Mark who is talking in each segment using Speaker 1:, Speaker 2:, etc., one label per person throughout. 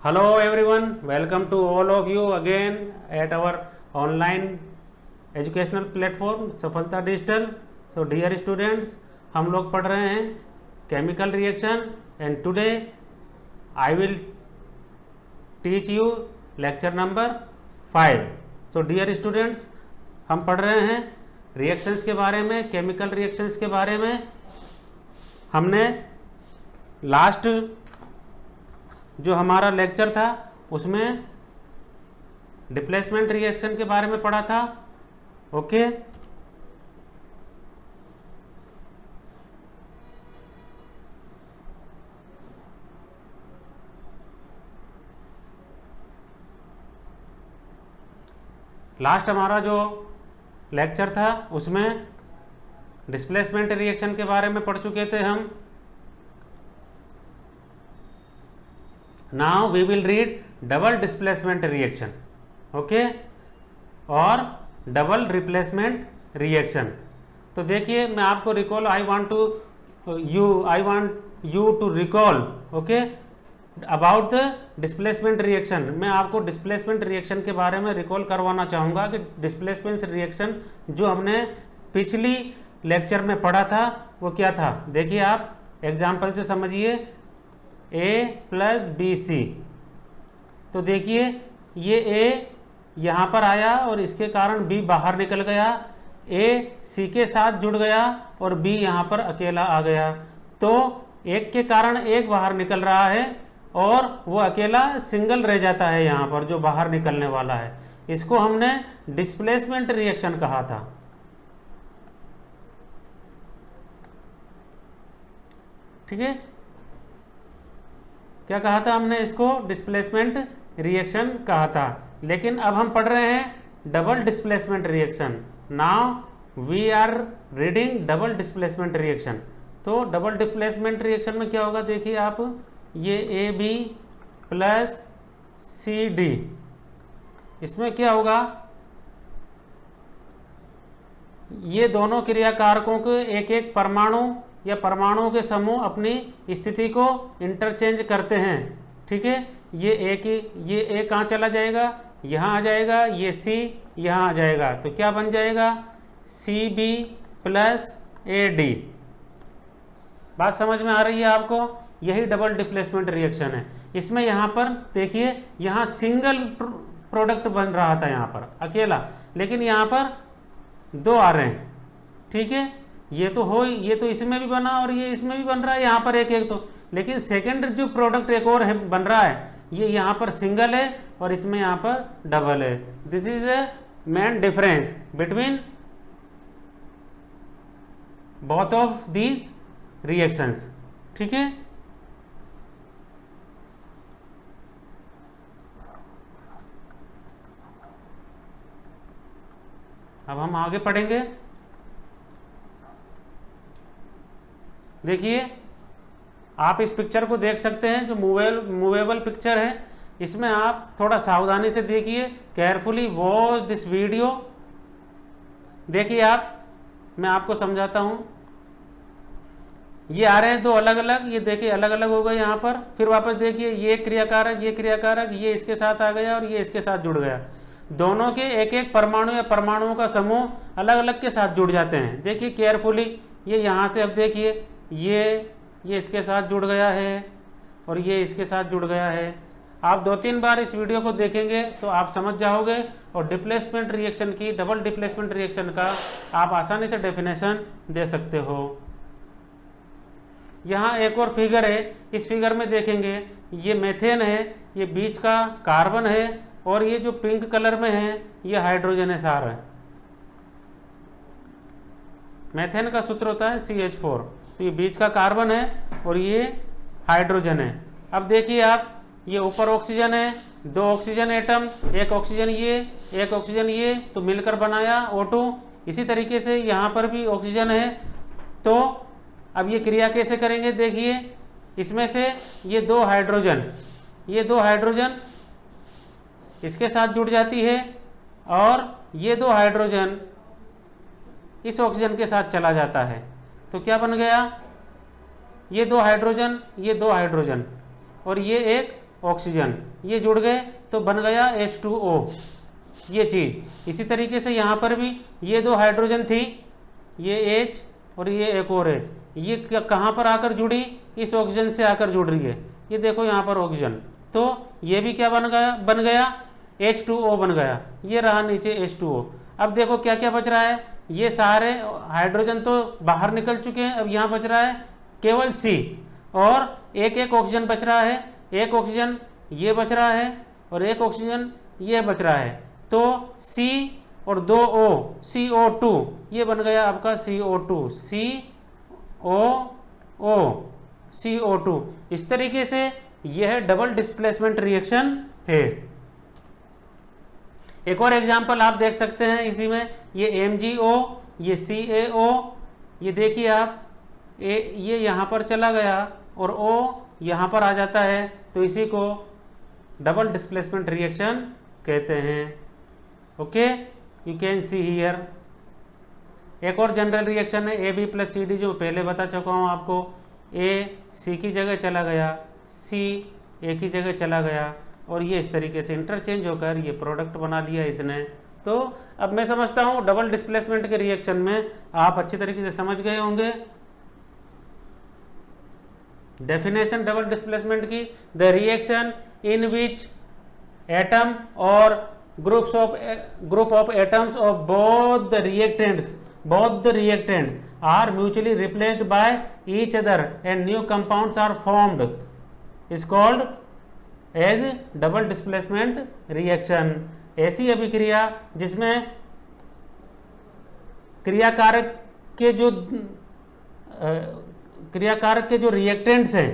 Speaker 1: Hello everyone, welcome to all of you again at our online educational platform सफलता digital. So dear students, हम लोग पढ़ रहे हैं chemical reaction and today I will teach you lecture number 5। So dear students, हम पढ़ रहे हैं रिएक्शंस के बारे में, केमिकल रिएक्शंस के बारे में। हमने लास्ट जो हमारा लेक्चर था उसमें डिप्लेसमेंट रिएक्शन के बारे में पढ़ा था। ओके, लास्ट हमारा जो लेक्चर था उसमें डिस्प्लेसमेंट रिएक्शन के बारे में पढ़ चुके थे हम। Now we will read double displacement reaction, okay, और डबल रिप्लेसमेंट रिएक्शन। तो देखिए, मैं आपको recall I want you to recall, okay, about the displacement reaction. मैं आपको डिस्प्लेसमेंट रिएक्शन के बारे में रिकॉल करवाना चाहूँगा कि डिस्प्लेसमेंट रिएक्शन जो हमने पिछली लेक्चर में पढ़ा था वो क्या था। देखिए, आप एग्जाम्पल से समझिए। A प्लस बी सी, तो देखिए ये A यहाँ पर आया और इसके कारण B बाहर निकल गया, A C के साथ जुड़ गया और B यहाँ पर अकेला आ गया। तो एक के कारण एक बाहर निकल रहा है और वो अकेला सिंगल रह जाता है यहाँ पर जो बाहर निकलने वाला है। इसको हमने डिस्प्लेसमेंट रिएक्शन कहा था। ठीक है, क्या कहा था हमने? इसको डिस्प्लेसमेंट रिएक्शन कहा था। लेकिन अब हम पढ़ रहे हैं double displacement reaction. Now we are reading double displacement reaction. तो डबल डिस्प्लेसमेंट रिएक्शन में क्या होगा? देखिए आप, ये A B plus C D, इसमें क्या होगा? ये दोनों क्रियाकारकों के एक एक परमाणु या परमाणुओं के समूह अपनी स्थिति को इंटरचेंज करते हैं। ठीक है, ये ए कहाँ चला जाएगा? यहाँ आ जाएगा। ये सी यहाँ आ जाएगा। तो क्या बन जाएगा? C B plus A D. बात समझ में आ रही है आपको? यही डबल डिप्लेसमेंट रिएक्शन है। इसमें यहाँ पर देखिए, यहाँ सिंगल प्रोडक्ट बन रहा था यहाँ पर अकेला, लेकिन यहाँ पर दो आ रहे हैं। ठीक है, ये तो इसमें भी बना और ये इसमें भी बन रहा है, यहाँ पर एक एक। तो लेकिन सेकंड जो प्रोडक्ट एक और है बन रहा है, ये यहाँ पर सिंगल है और इसमें यहाँ पर डबल है। This is A main difference between both of these reactions. ठीक है, अब हम आगे पढ़ेंगे। देखिए, आप इस पिक्चर को देख सकते हैं जो मूवेबल पिक्चर है। इसमें आप थोड़ा सावधानी से देखिए, केयरफुली वॉच दिस वीडियो। देखिए मैं आपको समझाता हूं। ये आ रहे हैं दो अलग अलग, ये देखिए अलग अलग हो गए यहाँ पर। फिर वापस देखिए, ये क्रियाकारक, ये क्रियाकारक, ये इसके साथ आ गया और ये इसके साथ जुड़ गया। दोनों के एक एक परमाणु या परमाणुओं का समूह अलग अलग के साथ जुड़ जाते हैं। देखिए केयरफुली, ये यहाँ से अब देखिए, ये इसके साथ जुड़ गया है और ये इसके साथ जुड़ गया है। आप 2-3 बार इस वीडियो को देखेंगे तो आप समझ जाओगे और डिप्लेसमेंट रिएक्शन की, डबल डिप्लेसमेंट रिएक्शन का आप आसानी से डेफिनेशन दे सकते हो। यहाँ एक और फिगर है। इस फिगर में देखेंगे, ये मेथेन है, ये बीच का कार्बन है और ये जो पिंक कलर में है ये हाइड्रोजन है। मेथेन का सूत्र होता है CH4। तो ये बीच का कार्बन है और ये हाइड्रोजन है। अब देखिए आप, ये ऊपर ऑक्सीजन है, 2 ऑक्सीजन एटम, एक ऑक्सीजन ये, एक ऑक्सीजन ये, तो मिलकर बनाया O2। इसी तरीके से यहाँ पर भी ऑक्सीजन है। तो अब ये क्रिया कैसे करेंगे? देखिए, इसमें से ये दो हाइड्रोजन इसके साथ जुड़ जाती है और ये 2 हाइड्रोजन इस ऑक्सीजन के साथ चला जाता है। तो क्या बन गया? ये 2 हाइड्रोजन, ये 2 हाइड्रोजन और ये एक ऑक्सीजन, ये जुड़ गए तो बन गया H2O, ये चीज़। इसी तरीके से यहाँ पर भी ये दो हाइड्रोजन थी, ये H और ये एक और H, ये कहाँ पर आकर जुड़ी, इस ऑक्सीजन से आकर जुड़ रही है, ये देखो यहाँ पर ऑक्सीजन, तो ये भी क्या बन गया H2O बन गया, ये रहा नीचे H2O। अब देखो क्या क्या बच रहा है, ये सारे हाइड्रोजन तो बाहर निकल चुके हैं, अब यहाँ बच रहा है केवल C, और एक एक ऑक्सीजन बच रहा है, एक ऑक्सीजन ये बच रहा है और एक ऑक्सीजन ये बच रहा है, तो C और 2 O, CO2, ये बन गया आपका CO2, CO2। इस तरीके से यह डबल डिस्प्लेसमेंट रिएक्शन है। एक और एग्जांपल आप देख सकते हैं इसी में, ये MgO, ये CaO, ये देखिए आप, ये यहाँ पर चला गया और O यहाँ पर आ जाता है, तो इसी को डबल डिस्प्लेसमेंट रिएक्शन कहते हैं। Okay, you can see here. एक और जनरल रिएक्शन है AB + CD, जो पहले बता चुका हूँ आपको, A C की जगह चला गया, C A की जगह चला गया, और ये इस तरीके से इंटरचेंज होकर ये प्रोडक्ट बना लिया इसने। तो अब मैं समझता हूँ डबल डिस्प्लेसमेंट के रिएक्शन में आप अच्छी तरीके से समझ गए होंगे। डेफिनेशन डबल डिस्प्लेसमेंट की, the reaction in which atom और group of atoms of both the reactants are mutually replaced by each other and new compounds are formed is called as double displacement reaction। ऐसी अभिक्रिया जिसमें क्रियाकारक के जो reactants हैं,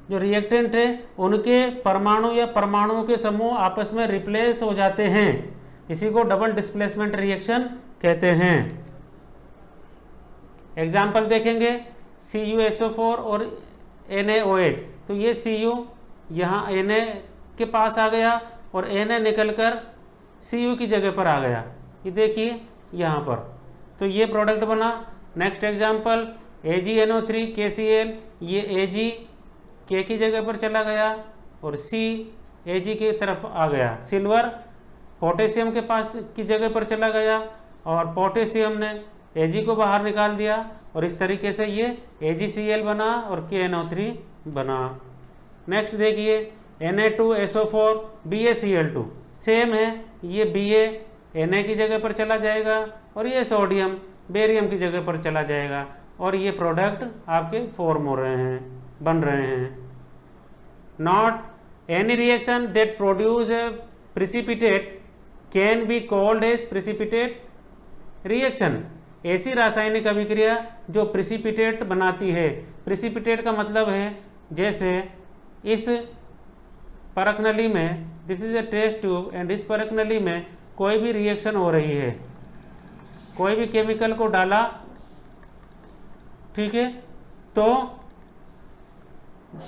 Speaker 1: जो reactant है उनके परमाणु या परमाणुओं के समूह आपस में रिप्लेस हो जाते हैं, इसी को डबल डिस्प्लेसमेंट रिएक्शन कहते हैं। एग्जाम्पल देखेंगे, CuSO4 और NaOH, तो ये Cu यहाँ Na के पास आ गया और Na निकलकर Cu की जगह पर आ गया, ये देखिए यहाँ पर, तो ये प्रोडक्ट बना। नेक्स्ट एग्जाम्पल AgNO3 KCl, ये Ag K की जगह पर चला गया और C Ag की तरफ आ गया। सिल्वर पोटेशियम के पास की जगह पर चला गया और पोटेशियम ने Ag को बाहर निकाल दिया, और इस तरीके से ये AgCl बना और KNO3 बना। नेक्स्ट देखिए Na2SO4 BaCl2, सेम है, ये Ba Na की जगह पर चला जाएगा और ये सोडियम बेरियम की जगह पर चला जाएगा, और ये प्रोडक्ट आपके फॉर्म हो रहे हैं, बन रहे हैं। Not any reaction that produce a precipitate can be called as precipitate reaction. ऐसी रासायनिक अभिक्रिया जो प्रिसिपिटेट बनाती है, प्रिसिपिटेट का मतलब है जैसे इस परख नली में, this is a test tube and इस परख नली में कोई भी रिएक्शन हो रही है, कोई भी केमिकल को डाला, ठीक है, तो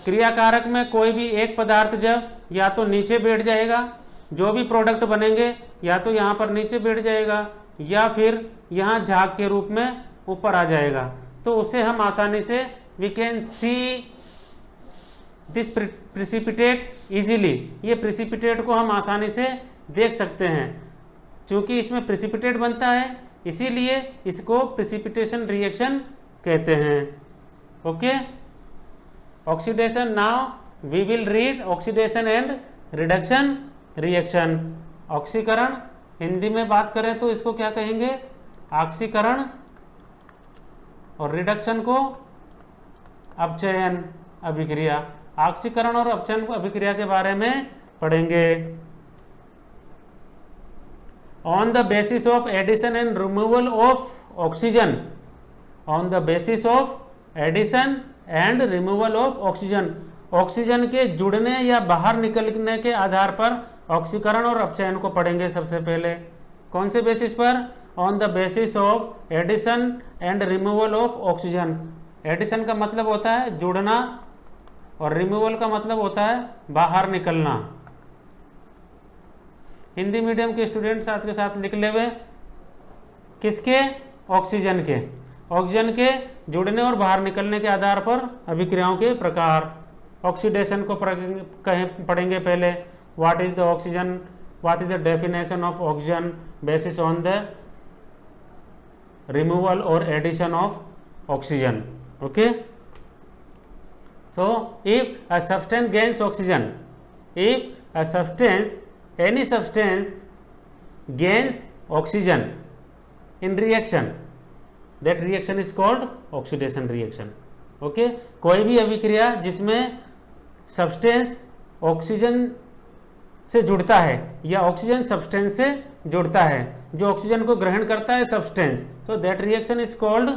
Speaker 1: क्रियाकारक में कोई भी एक पदार्थ जब या तो नीचे बैठ जाएगा, जो भी प्रोडक्ट बनेंगे या तो यहाँ पर नीचे बैठ जाएगा या फिर यहाँ झाग के रूप में ऊपर आ जाएगा, तो उसे हम आसानी से we can see this precipitate easily, ये प्रिसिपिटेट को हम आसानी से देख सकते हैं। क्योंकि इसमें प्रिसिपिटेट बनता है इसीलिए इसको प्रिसिपिटेशन रिएक्शन कहते हैं। Okay, oxidation, now we will read oxidation and reduction reaction. ऑक्सीकरण हिंदी में बात करें तो इसको क्या कहेंगे, ऑक्सीकरण, और रिडक्शन को अपचयन अभिक्रिया। ऑक्सीकरण और अपचयन अभिक्रिया के बारे में पढ़ेंगे। On the basis of addition and removal of oxygen, on the basis of addition and removal of oxygen, oxygen के जुड़ने या बाहर निकलने के आधार पर ऑक्सीकरण और अपचयन को पढ़ेंगे। सबसे पहले कौन से बेसिस पर, on the basis of addition and removal of oxygen. Addition का मतलब होता है जुड़ना और रिमूवल का मतलब होता है बाहर निकलना। हिंदी मीडियम के स्टूडेंट साथ के साथ लिख ले हुए, किसके, ऑक्सीजन के, ऑक्सीजन के जुड़ने और बाहर निकलने के आधार पर अभिक्रियाओं के प्रकार। ऑक्सीडेशन को पढ़ेंगे पहले। What is the oxygen, what is the definition of oxygen basis on the removal और addition of oxygen. Okay, so if a substance gains oxygen, if a substance, any substance gains oxygen in reaction, that reaction is called oxidation reaction. Okay, कोई भी अभिक्रिया जिसमें substance oxygen से जुड़ता है या oxygen substance से जुड़ता है, जो ऑक्सीजन को ग्रहण करता है सब्सटेंस, तो that reaction is called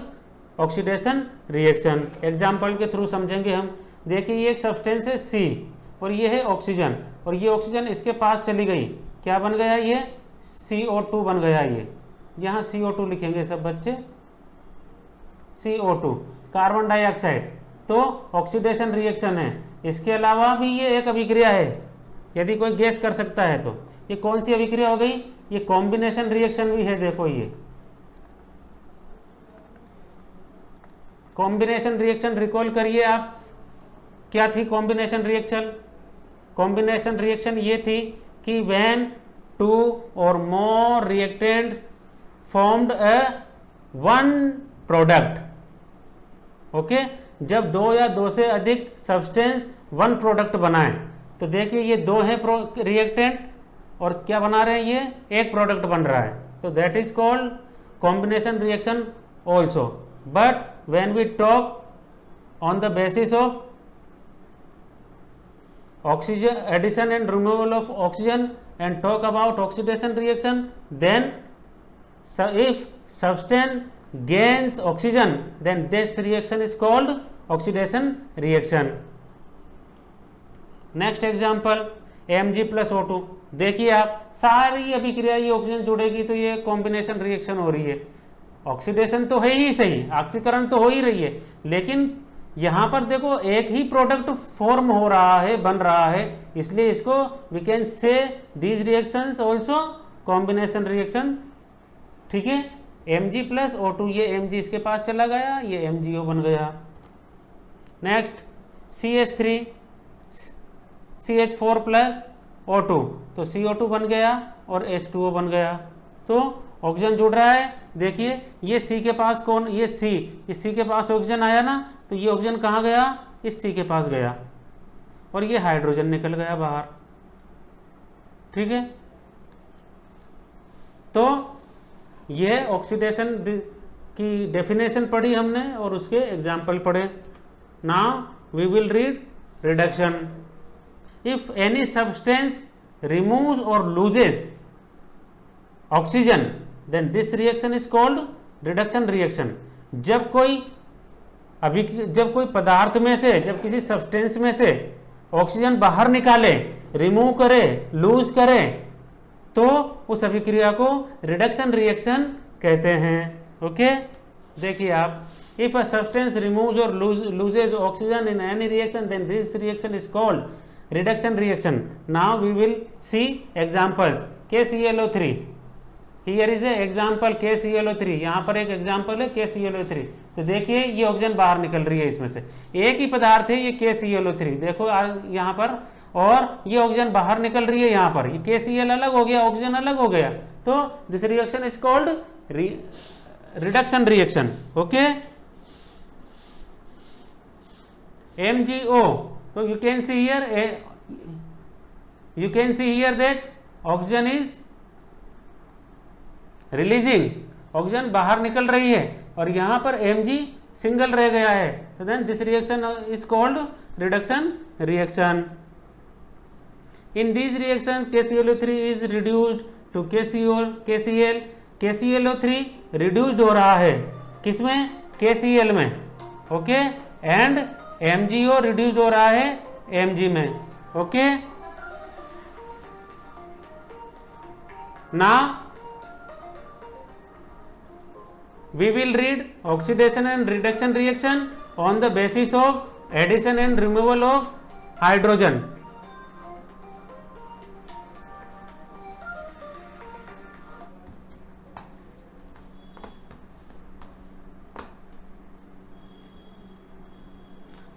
Speaker 1: oxidation reaction. Example के थ्रू समझेंगे हम। देखिए ये एक सब्सटेंस है सी और ये है ऑक्सीजन, और ये ऑक्सीजन इसके पास चली गई, क्या बन गया ये CO2 बन गया। ये यहाँ CO2 लिखेंगे सब बच्चे, CO2 कार्बन डाइऑक्साइड, तो ऑक्सीडेशन रिएक्शन है। इसके अलावा भी ये एक अभिक्रिया है, यदि कोई गैस कर सकता है तो ये कौन सी अभिक्रिया हो गई, ये कॉम्बिनेशन रिएक्शन भी है। देखो ये कॉम्बिनेशन रिएक्शन रिकॉल करिए आप, क्या थी कॉम्बिनेशन रिएक्शन। कॉम्बिनेशन रिएक्शन ये थी कि व्हेन 2 और more reactants formed a one product. Okay, जब 2 या 2 से अधिक सब्सटेंस वन प्रोडक्ट बनाएं, तो देखिए ये 2 हैं रिएक्टेंट और क्या बना रहे हैं, ये एक प्रोडक्ट बन रहा है, तो that is called combination reaction also. But when we talk on the basis of oxygen addition and removal of oxygen and talk about oxidation reaction, then if substance gains oxygen, then this reaction is called oxidation reaction. Next example Mg plus O2। देखिए आप सारी अभिक्रिया ये oxygen जुड़ेगी तो ये combination reaction हो रही है। ऑक्सीडेशन तो है ही सही, ऑक्सीकरण तो हो ही रही है, लेकिन यहां पर देखो एक ही प्रोडक्ट फॉर्म हो रहा है, बन रहा है, इसलिए इसको we can say these reactions also combination reaction. ठीक है, Mg प्लस O2, ये Mg इसके पास चला गया, ये MgO बन गया। Next CH3 CH4 plus O2, तो CO2 बन गया और H2O बन गया। तो ऑक्सीजन जुड़ रहा है, देखिए ये C के पास कौन, ये C, इस C के पास ऑक्सीजन आया ना, तो ये ऑक्सीजन कहाँ गया, इस C के पास गया और ये हाइड्रोजन निकल गया बाहर। ठीक है, तो ये ऑक्सीडेशन की डेफिनेशन पढ़ी हमने और उसके एग्जाम्पल पढ़े। Now we will read reduction. If any substance removes और loses oxygen, then this reaction is called reduction reaction. जब कोई पदार्थ में से, जब किसी सब्सटेंस में से ऑक्सीजन बाहर निकाले, रिमूव करे, लूज करे, तो उस अभिक्रिया को रिडक्शन रिएक्शन कहते हैं। ओके, देखिए आप, इफ अ सब्सटेंस रिमूव्स और loses oxygen in any reaction, then this reaction is called reduction reaction. Now we will see examples. KClO3, here is a example KClO3, यहाँ पर एक एग्जाम्पल है KClO3। तो देखिए ये ऑक्सीजन बाहर निकल रही है, इसमें से एक ही पदार्थ है ये KClO3, देखो यहाँ पर, और ये ऑक्सीजन बाहर निकल रही है यहाँ पर, ये KCl अलग हो गया, ऑक्सीजन अलग हो गया, तो this reaction is called reduction reaction. Okay, MgO, तो you can see here that oxygen is releasing, oxygen बाहर निकल रही है और यहां पर Mg सिंगल रह गया है, तो then this reaction is called reduction reaction. In this reaction KClO3 is reduced to KCl। KClO3 reduced हो रहा है किसमें, KCl में। ओके, एंड MgO रिड्यूस्ड हो रहा है Mg में। Okay, now we will read oxidation and reduction reaction on the basis of addition and removal of hydrogen.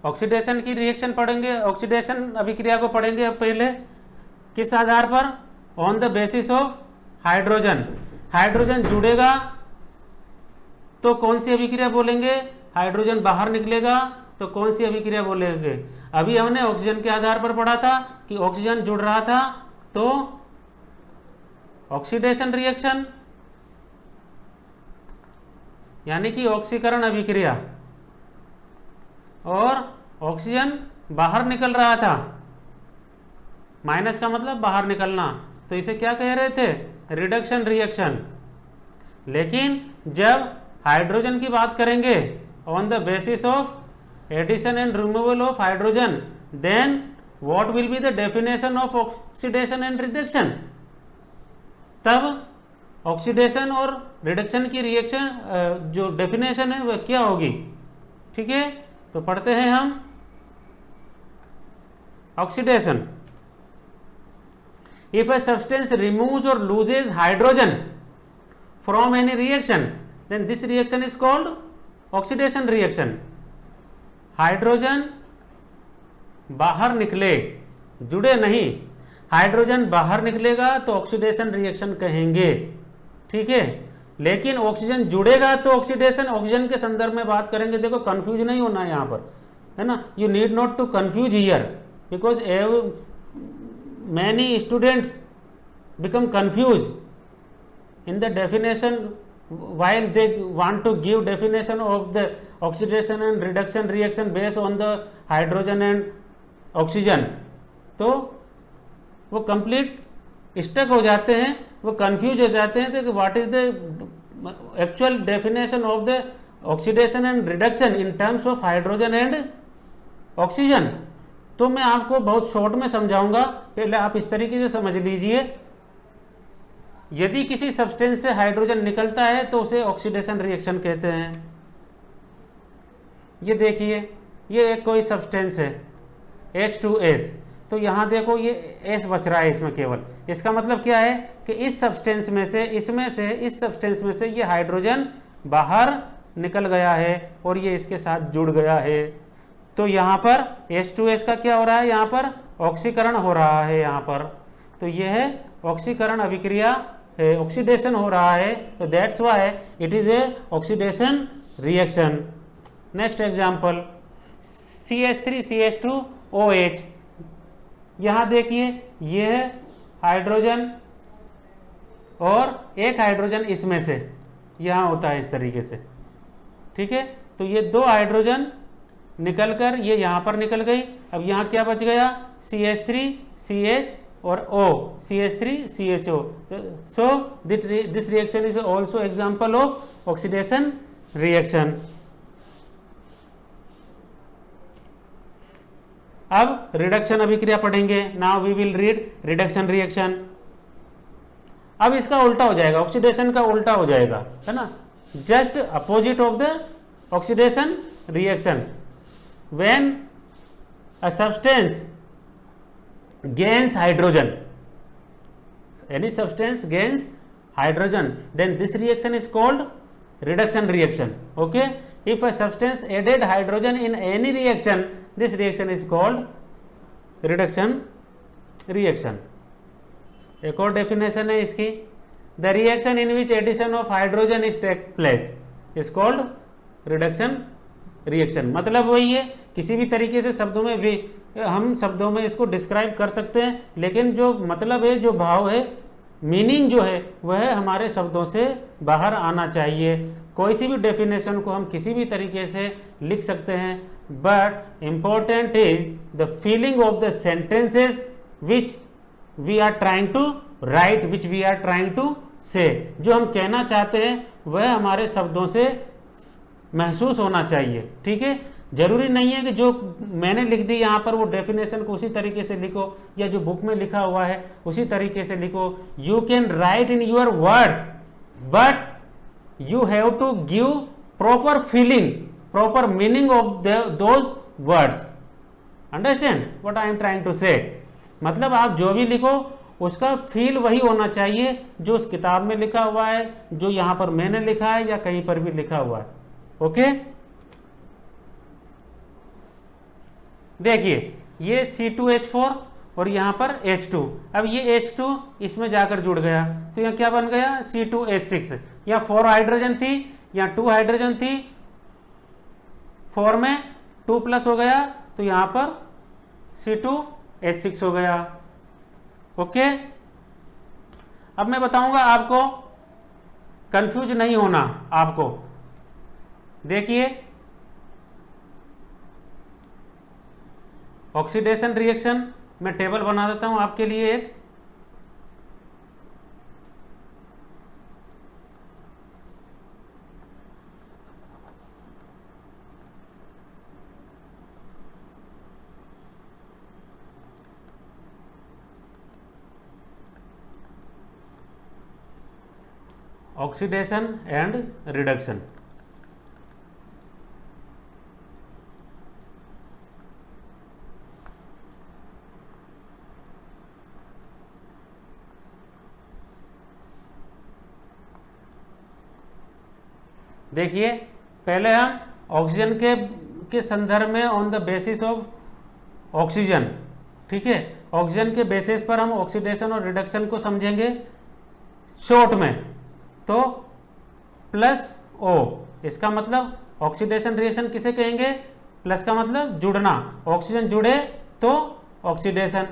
Speaker 1: Oxidation की रिएक्शन पढ़ेंगे, ऑक्सीडेशन अभिक्रिया को पढ़ेंगे अब पहले किस आधार पर, on the basis of hydrogen. Hydrogen जुड़ेगा तो कौन सी अभिक्रिया बोलेंगे, हाइड्रोजन बाहर निकलेगा तो कौन सी अभिक्रिया बोलेंगे। अभी हमने ऑक्सीजन के आधार पर पढ़ा था कि ऑक्सीजन जुड़ रहा था तो ऑक्सीडेशन रिएक्शन यानी कि ऑक्सीकरण अभिक्रिया, और ऑक्सीजन बाहर निकल रहा था, माइनस का मतलब बाहर निकलना, तो इसे क्या कह रहे थे, रिडक्शन रिएक्शन। लेकिन जब हाइड्रोजन की बात करेंगे on the basis of addition and removal of hydrogen, then what will be the definition of oxidation and reduction. तब ऑक्सीडेशन और रिडक्शन की रिएक्शन जो डेफिनेशन है वह क्या होगी, ठीक है। तो पढ़ते हैं हम oxidation. If a substance removes और loses hydrogen from any reaction, then this reaction is called oxidation reaction. Hydrogen बाहर निकले, जुड़े नहीं, हाइड्रोजन बाहर निकलेगा तो ऑक्सीडेशन रिएक्शन कहेंगे, ठीक है। लेकिन ऑक्सीजन जुड़ेगा तो ऑक्सीडेशन, ऑक्सीजन के संदर्भ में बात करेंगे। देखो कंफ्यूज नहीं होना है यहाँ पर, है ना, you need not to confuse here because many students become confuse in the definition while they want to give definition of the oxidation and reduction reaction based on the hydrogen and oxygen, तो वो complete stuck हो जाते हैं, वो confuse हो जाते हैं कि what is the actual definition of the oxidation and reduction in terms of hydrogen and oxygen. तो मैं आपको बहुत शॉर्ट में समझाऊंगा, पहले आप इस तरीके से समझ लीजिए। यदि किसी सब्सटेंस से हाइड्रोजन निकलता है तो उसे ऑक्सीडेशन रिएक्शन कहते हैं। ये देखिए, ये एक कोई सब्सटेंस है H2S, तो यहाँ देखो ये S बच रहा है इसमें केवल। इसका मतलब क्या है कि इस सब्सटेंस में से, इस सब्सटेंस में से ये हाइड्रोजन बाहर निकल गया है और ये इसके साथ जुड़ गया है। तो यहाँ पर H2S का क्या हो रहा है, यहाँ पर ऑक्सीकरण हो रहा है यहाँ पर। तो यह है ऑक्सीकरण अभिक्रिया है, ऑक्सीडेशन हो रहा है, तो that's why it is a oxidation reaction. Next example CH3CH2OH। यहाँ देखिए ये है हाइड्रोजन और एक हाइड्रोजन इसमें से यहाँ होता है इस तरीके से, ठीक है। तो ये दो हाइड्रोजन निकलकर ये यहाँ पर निकल गई। अब यहाँ क्या बच गया, CH3CH और O, CH3CHO। So this reaction is also example of oxidation reaction. अब रिडक्शन अभिक्रिया पढ़ेंगे। Now we will read reduction reaction. अब इसका उल्टा हो जाएगा, ऑक्सीडेशन का उल्टा हो जाएगा, है ना, just opposite of the oxidation reaction. When a substance gains hydrogen, any substance gains hydrogen, then this reaction is called reduction reaction. Okay, if a substance added hydrogen in any reaction, this reaction is called reduction reaction. एक और definition है इसकी, the reaction in which addition of hydrogen is take place is called reduction reaction। मतलब वही है, किसी भी तरीके से शब्दों में भी हम शब्दों में इसको डिस्क्राइब कर सकते हैं, लेकिन जो मतलब है, जो भाव है, मीनिंग जो है वह हमारे शब्दों से बाहर आना चाहिए। कोई सी भी डेफिनेशन को हम किसी भी तरीके से लिख सकते हैं, but important is the feeling of the sentences which we are trying to write, which we are trying to say. जो हम कहना चाहते हैं वह हमारे शब्दों से महसूस होना चाहिए, ठीक है। जरूरी नहीं है कि जो मैंने लिख दी यहाँ पर वो डेफिनेशन को उसी तरीके से लिखो, या जो बुक में लिखा हुआ है उसी तरीके से लिखो। You can write in your words, but you have to give proper feeling, proper meaning of those words. Understand what I am trying to say. मतलब आप जो भी लिखो उसका फील वही होना चाहिए जो उस किताब में लिखा हुआ है, जो यहाँ पर मैंने लिखा है या कहीं पर भी लिखा हुआ है। ओके देखिए ये C2H4 और यहाँ पर H2, अब ये H2 इसमें जाकर जुड़ गया तो यहाँ क्या बन गया C2H6। यहाँ 4 हाइड्रोजन थी, यहाँ 2 हाइड्रोजन थी, 4 में 2 प्लस हो गया तो यहाँ पर C2H6 हो गया। ओके, अब मैं बताऊंगा आपको, कंफ्यूज नहीं होना आपको। देखिए ऑक्सीडेशन रिएक्शन मैं टेबल बना देता हूं आपके लिए एक। Oxidation and reduction. देखिए पहले हम ऑक्सीजन के संदर्भ में on the basis of oxygen, ठीक है, ऑक्सीजन के बेसिस पर हम ऑक्सीडेशन और रिडक्शन को समझेंगे शॉर्ट में। तो प्लस ओ, इसका मतलब ऑक्सीडेशन रिएक्शन किसे कहेंगे, प्लस का मतलब जुड़ना, ऑक्सीजन जुड़े तो ऑक्सीडेशन,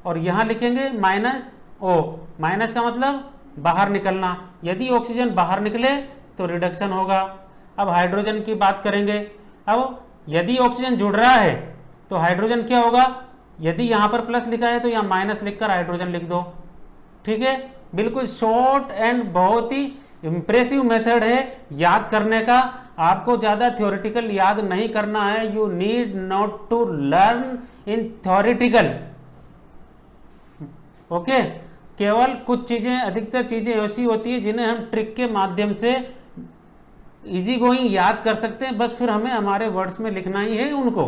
Speaker 1: और यहां लिखेंगे माइनस ओ, माइनस का मतलब बाहर निकलना, यदि ऑक्सीजन बाहर निकले तो रिडक्शन होगा। अब हाइड्रोजन की बात करेंगे, अब यदि ऑक्सीजन जुड़ रहा है तो हाइड्रोजन क्या होगा, यदि यहां पर प्लस लिखा है तो यहां माइनस लिखकर हाइड्रोजन लिख दो, ठीक है। बिल्कुल शॉर्ट एंड बहुत ही इंप्रेसिव मेथड है याद करने का, आपको ज्यादा थ्योरेटिकल याद नहीं करना है, you need not to learn in theoretical, okay. केवल कुछ चीजें, अधिकतर चीजें ऐसी होती है जिन्हें हम ट्रिक के माध्यम से इजी गोइंग याद कर सकते हैं, बस फिर हमें हमारे वर्ड्स में लिखना ही है उनको,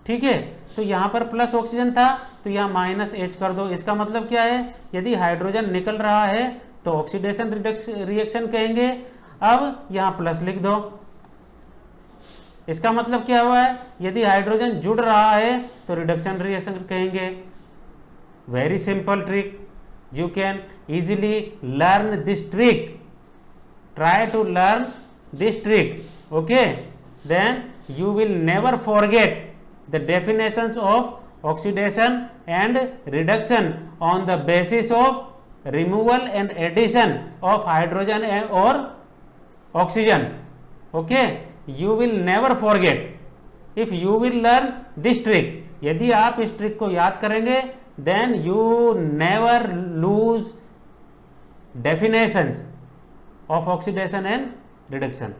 Speaker 1: ठीक है। तो यहां पर प्लस ऑक्सीजन था तो यहां माइनस H कर दो, इसका मतलब क्या है, यदि हाइड्रोजन निकल रहा है तो ऑक्सीडेशन रिएक्शन कहेंगे। अब यहां प्लस लिख दो, इसका मतलब क्या हुआ है, यदि हाइड्रोजन जुड़ रहा है तो रिडक्शन रिएक्शन कहेंगे। Very simple trick, you can easily learn this trick, try to learn this trick, okay, then you will never forget the definitions of oxidation and reduction on the basis of removal and addition of hydrogen or oxygen, okay, you will never forget if you will learn this trick। यदि आप इस trick को याद करेंगे then you never lose definitions of oxidation and reduction,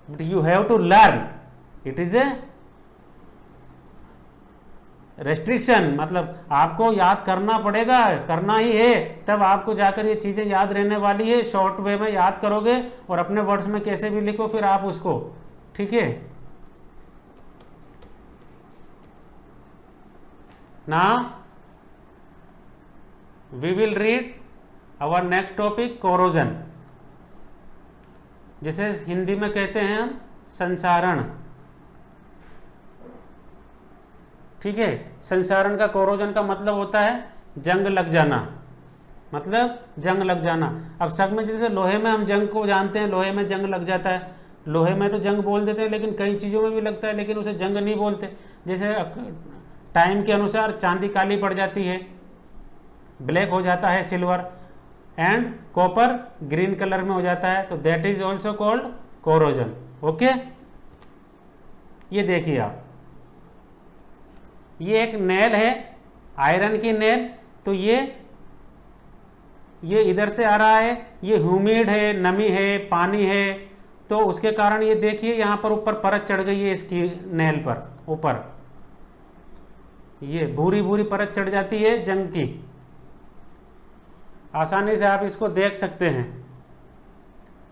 Speaker 1: but you have to learn, it is a restriction, मतलब आपको याद करना पड़ेगा, करना ही है, तब आपको जाकर ये चीजें याद रहने वाली है। शॉर्ट वे में याद करोगे और अपने वर्ड्स में कैसे भी लिखो फिर आप उसको, ठीक है। Now we will read our next topic, corrosion, जिसे हिंदी में कहते हैं हम संसारण, ठीक है। संसारण का, कोरोजन का मतलब होता है जंग लग जाना, मतलब जंग लग जाना। अब सब में जैसे लोहे में हम जंग को जानते हैं, लोहे में जंग लग जाता है, लोहे में तो जंग बोल देते हैं लेकिन कई चीज़ों में भी लगता है लेकिन उसे जंग नहीं बोलते। जैसे टाइम के अनुसार चांदी काली पड़ जाती है, ब्लैक हो जाता है silver, and copper green colour में हो जाता है, तो that is also called corrosion, okay. ये देखिए आप, ये एक नेल है, आयरन की नेल, तो ये इधर से आ रहा है, ये ह्यूमिड है, नमी है, पानी है, तो उसके कारण ये देखिए यहाँ पर ऊपर परत चढ़ गई है इसकी नेल पर, ऊपर ये भूरी भूरी परत चढ़ जाती है जंग की, आसानी से आप इसको देख सकते हैं,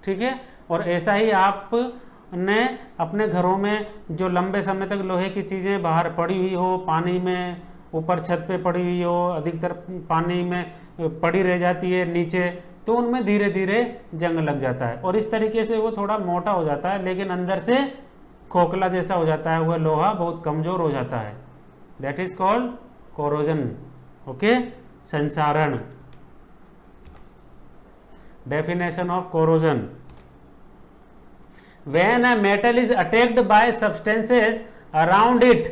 Speaker 1: ठीक है। और ऐसा ही आपने अपने घरों में जो लंबे समय तक लोहे की चीज़ें बाहर पड़ी हुई हो, पानी में ऊपर छत पे पड़ी हुई हो, अधिकतर पानी में पड़ी रह जाती है नीचे, तो उनमें धीरे धीरे जंग लग जाता है और इस तरीके से वो थोड़ा मोटा हो जाता है लेकिन अंदर से खोखला जैसा हो जाता है, वह लोहा बहुत कमजोर हो जाता है, that is called corrosion. Okay, संसारण, definition of corrosion. When a metal is attacked by substances around it,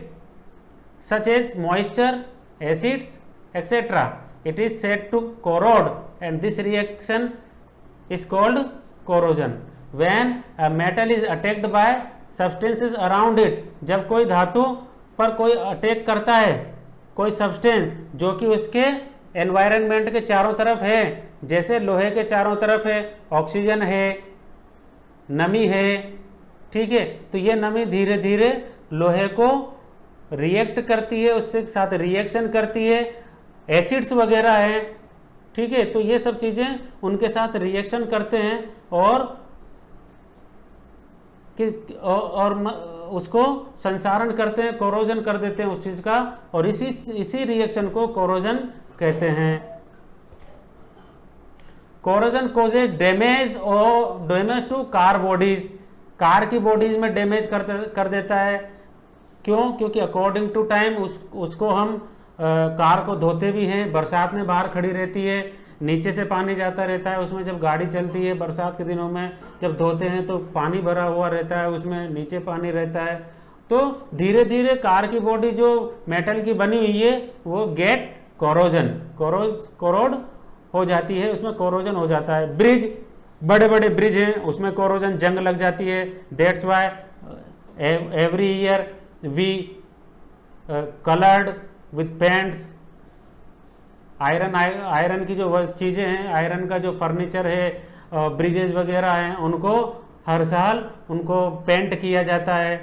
Speaker 1: such as moisture, acids, etc., it is said to corrode, and this reaction is called corrosion. When a metal is attacked by substances around it, जब कोई धातु पर कोई attack करता है, कोई substance जो कि उसके एनवायरनमेंट के चारों तरफ है, जैसे लोहे के चारों तरफ है ऑक्सीजन है, नमी है, ठीक है, तो ये नमी धीरे धीरे लोहे को रिएक्ट करती है, उसके साथ रिएक्शन करती है, एसिड्स वगैरह हैं, ठीक है, तो ये सब चीज़ें उनके साथ रिएक्शन करते हैं और उसको संसारण करते हैं, कोरोजन कर देते हैं उस चीज़ का, और इसी रिएक्शन को कोरोजन कहते हैं। Corrosion causes damage to car bodies, car की बॉडीज में डैमेज कर देता है। क्यों? क्योंकि अकॉर्डिंग टू टाइम उसको हम कार को धोते भी हैं, बरसात में बाहर खड़ी रहती है, नीचे से पानी जाता रहता है उसमें, जब गाड़ी चलती है बरसात के दिनों में जब धोते हैं तो पानी भरा हुआ रहता है, उसमें नीचे पानी रहता है, तो धीरे धीरे कार की बॉडी जो मेटल की बनी हुई है वो गेट कोरोड हो जाती है, उसमें कोरोजन हो जाता है। ब्रिज, बड़े बड़े ब्रिज हैं उसमें कोरोजन जंग लग जाती है, that's why every year we coloured with paints. Iron की जो चीज़ें हैं, आयरन का जो फर्नीचर है, ब्रिजेज वगैरह हैं, उनको हर साल उनको पेंट किया जाता है,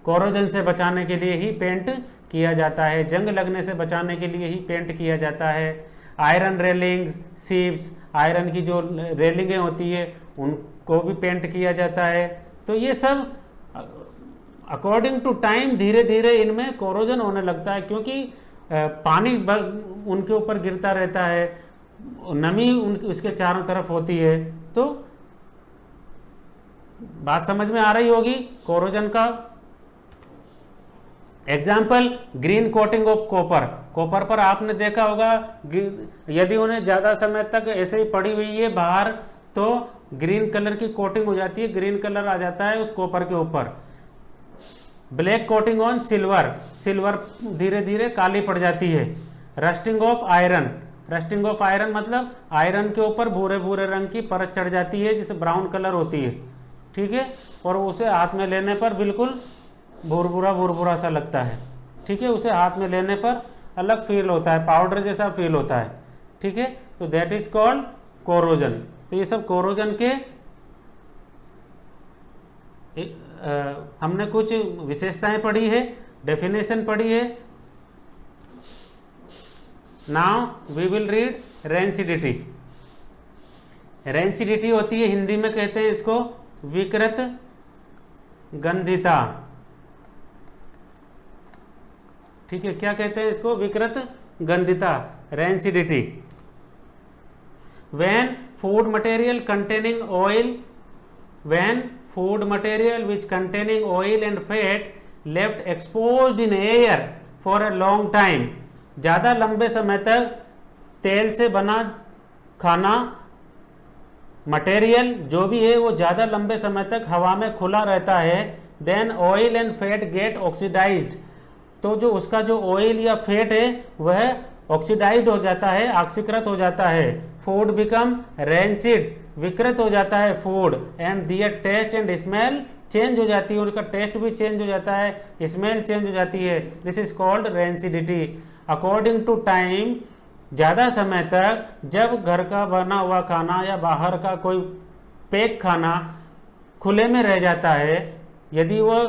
Speaker 1: कोरोजन से बचाने के लिए ही पेंट किया जाता है, जंग लगने से बचाने के लिए ही पेंट किया जाता है। आयरन रेलिंग्स, शिप्स, आयरन की जो रेलिंगें होती है उनको भी पेंट किया जाता है। तो ये सब अकॉर्डिंग टू टाइम धीरे धीरे इनमें कोरोजन होने लगता है, क्योंकि पानी उनके ऊपर गिरता रहता है, नमी उसके चारों तरफ होती है। तो बात समझ में आ रही होगी कोरोजन का। Example, green coating of copper. Copper पर आपने देखा होगा यदि उन्हें ज़्यादा समय तक ऐसे ही पड़ी हुई है बाहर तो ग्रीन कलर की कोटिंग हो जाती है, ग्रीन कलर आ जाता है उस कॉपर के ऊपर। Black coating on silver, silver धीरे धीरे काली पड़ जाती है। Rusting of iron, rusting of iron मतलब आयरन के ऊपर भूरे भूरे रंग की परत चढ़ जाती है जिसे ब्राउन कलर होती है, ठीक है, और उसे हाथ में लेने पर बिल्कुल भूरभूरा सा लगता है, ठीक है, उसे हाथ में लेने पर अलग फील होता है, पाउडर जैसा फील होता है, ठीक है, तो दैट इज कॉल्ड कोरोजन। तो ये सब कोरोजन के हमने कुछ विशेषताएं पढ़ी है, डेफिनेशन पढ़ी है। Now we will read rancidity. Rancidity होती है, हिंदी में कहते हैं इसको विकृत गंधिता, ठीक है, क्या कहते हैं इसको? विकृत गंधिता, rancidity. When food material containing oil, when food material which containing oil and fat left exposed in air for a long time, ज़्यादा लंबे समय तक तेल से बना खाना मटेरियल जो भी है वो ज़्यादा लंबे समय तक हवा में खुला रहता है, then oil and fat get oxidized, तो जो उसका जो ऑयल या फैट है वह ऑक्सीडाइज्ड हो जाता है, ऑक्सीकृत हो जाता है। फूड बिकम रेंसिड, विकृत हो जाता है food, and their taste and smell change हो जाती है, उनका टेस्ट भी चेंज हो जाता है, स्मेल चेंज हो जाती है। This is called rancidity. According to time, ज़्यादा समय तक जब घर का बना हुआ खाना या बाहर का कोई पैक खाना खुले में रह जाता है, यदि वो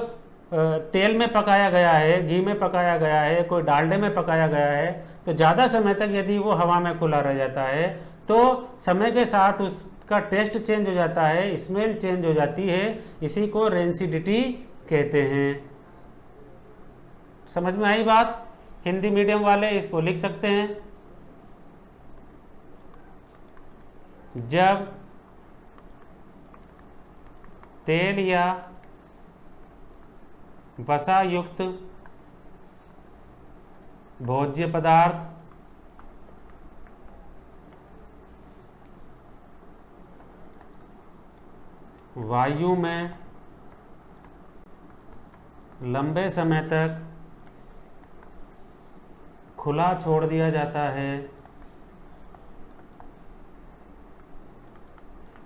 Speaker 1: तेल में पकाया गया है, घी में पकाया गया है, कोई डालडे में पकाया गया है, तो ज़्यादा समय तक यदि वो हवा में खुला रह जाता है तो समय के साथ उसका टेस्ट चेंज हो जाता है, स्मेल चेंज हो जाती है, इसी को रेंसिडिटी कहते हैं। समझ में आई बात? हिंदी मीडियम वाले इसको लिख सकते हैं, जब तेल या वसा युक्त भोज्य पदार्थ वायु में लंबे समय तक खुला छोड़ दिया जाता है।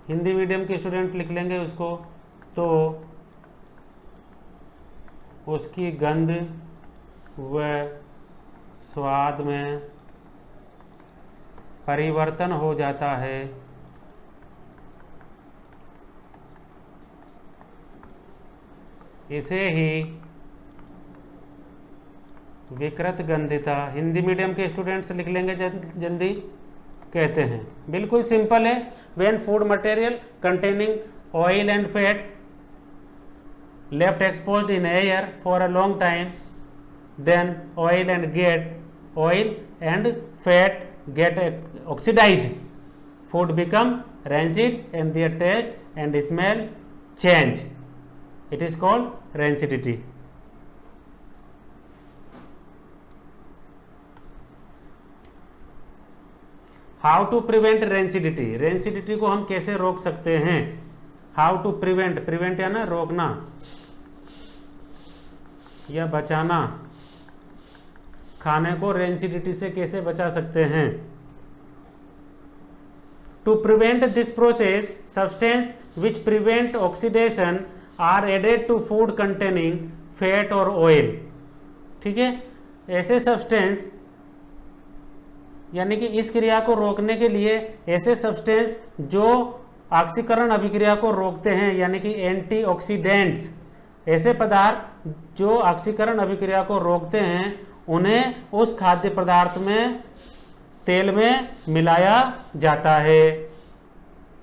Speaker 1: हिंदी मीडियम के स्टूडेंट लिख लेंगे उसको, तो उसकी गंध व स्वाद में परिवर्तन हो जाता है। इसे ही विकृत गंधिता, हिंदी मीडियम के स्टूडेंट्स लिख लेंगे जल्दी, कहते हैं। बिल्कुल सिंपल है। When food material containing oil and fat left exposed in air for a long time, then oil and fat get oxidized, food become rancid and their taste and smell change. It is called rancidity. How to prevent rancidity? Rancidity को हम कैसे रोक सकते हैं? How to prevent या ना रोकना या बचाना, खाने को रेंसिडिटी से कैसे बचा सकते हैं? To prevent this process, substance which prevent oxidation are added to food containing fat और ऑयल। ठीक है, ऐसे सब्सटेंस यानी कि इस क्रिया को रोकने के लिए ऐसे सब्सटेंस जो ऑक्सीकरण अभिक्रिया को रोकते हैं यानी कि एंटीऑक्सीडेंट्स, ऐसे पदार्थ जो ऑक्सीकरण अभिक्रिया को रोकते हैं उन्हें उस खाद्य पदार्थ में, तेल में मिलाया जाता है।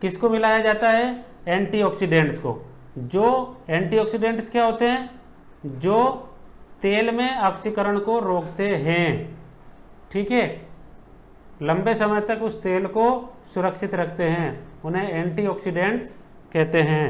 Speaker 1: किसको मिलाया जाता है? एंटीऑक्सीडेंट्स को। जो एंटीऑक्सीडेंट्स क्या होते हैं? जो तेल में ऑक्सीकरण को रोकते हैं। ठीक है, लंबे समय तक उस तेल को सुरक्षित रखते हैं, उन्हें एंटीऑक्सीडेंट्स कहते हैं।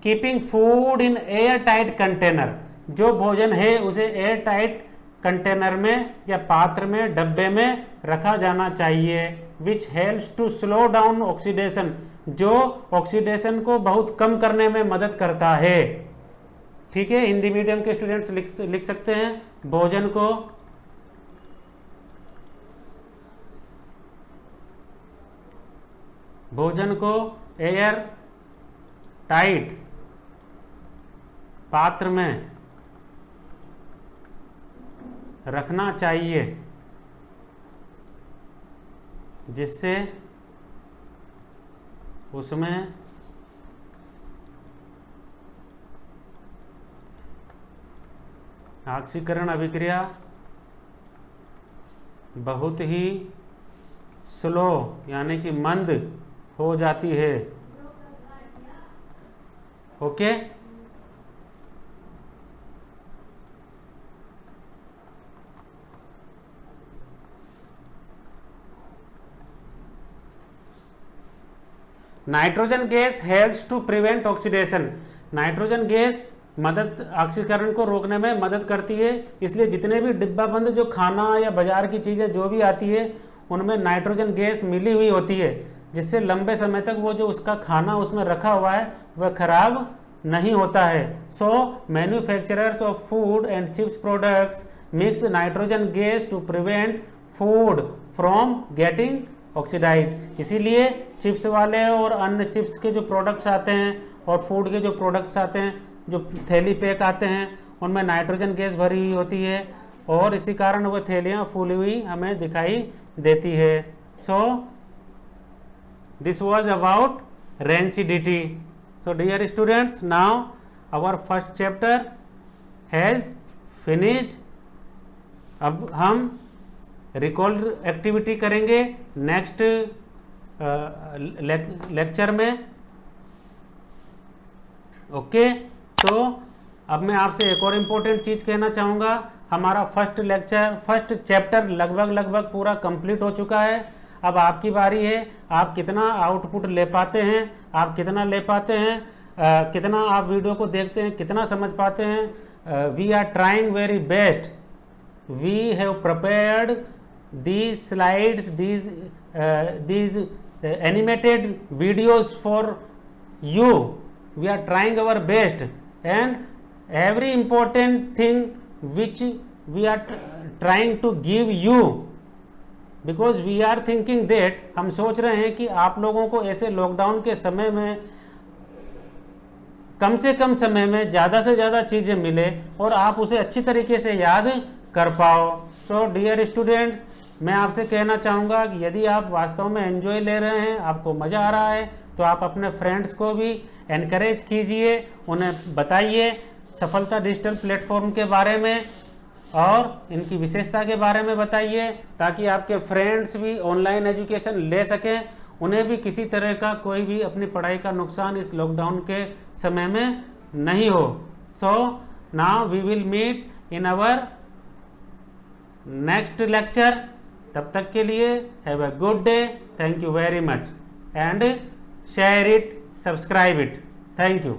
Speaker 1: Keeping food in air tight container, जो भोजन है उसे एयर टाइट कंटेनर में या पात्र में, डब्बे में रखा जाना चाहिए। Which helps to slow down oxidation, जो ऑक्सीडेशन को बहुत कम करने में मदद करता है। ठीक है, हिंदी मीडियम के स्टूडेंट्स लिख सकते हैं भोजन को एयर टाइट पात्र में रखना चाहिए जिससे उसमें ऑक्सीकरण अभिक्रिया बहुत ही स्लो यानी कि मंद हो जाती है। Okay, nitrogen gas helps to prevent oxidation, nitrogen gas ऑक्सीकरण को रोकने में मदद करती है। इसलिए जितने भी डिब्बा बंद जो खाना या बाजार की चीज़ें जो भी आती है उनमें नाइट्रोजन गैस मिली हुई होती है, जिससे लंबे समय तक वो जो उसका खाना उसमें रखा हुआ है वह खराब नहीं होता है। So manufacturers of food and chips products mix nitrogen gas to prevent food from getting oxidized. इसीलिए चिप्स वाले और अन्य चिप्स के जो प्रोडक्ट्स आते हैं और फूड के जो प्रोडक्ट्स आते हैं, जो थैली पैक आते हैं, उनमें नाइट्रोजन गैस भरी हुई होती है और इसी कारण वह थैलियाँ फूली हुई हमें दिखाई देती है। So this was about rancidity. So dear students, now our first chapter has finished. अब हम रिकॉल एक्टिविटी करेंगे नेक्स्ट लेक्चर में। ओके, तो अब मैं आपसे एक और इम्पोर्टेंट चीज़ कहना चाहूँगा। हमारा फर्स्ट चैप्टर लगभग पूरा कंप्लीट हो चुका है। अब आपकी बारी है, आप कितना आउटपुट ले पाते हैं, आप कितना ले पाते हैं। कितना आप वीडियो को देखते हैं, कितना समझ पाते हैं। We are trying very best, we have prepared these slides, these animated videos for you. We are trying our best, and every important thing which we are trying to give you, because we are thinking that, हम सोच रहे हैं कि आप लोगों को ऐसे lockdown के समय में कम से कम समय में ज़्यादा से ज़्यादा चीज़ें मिले और आप उसे अच्छी तरीके से याद कर पाओ। तो डियर स्टूडेंट्स, मैं आपसे कहना चाहूँगा कि यदि आप वास्तव में एंजॉय ले रहे हैं, आपको मज़ा आ रहा है, तो आप अपने फ्रेंड्स को भी एनकरेज कीजिए, उन्हें बताइए सफलता डिजिटल प्लेटफॉर्म के बारे में और इनकी विशेषता के बारे में बताइए, ताकि आपके फ्रेंड्स भी ऑनलाइन एजुकेशन ले सकें, उन्हें भी किसी तरह का कोई भी अपनी पढ़ाई का नुकसान इस लॉकडाउन के समय में नहीं हो। So now we will meet in our next lecture. तब तक के लिए have a good day, thank you very much, and share it, subscribe it, thank you.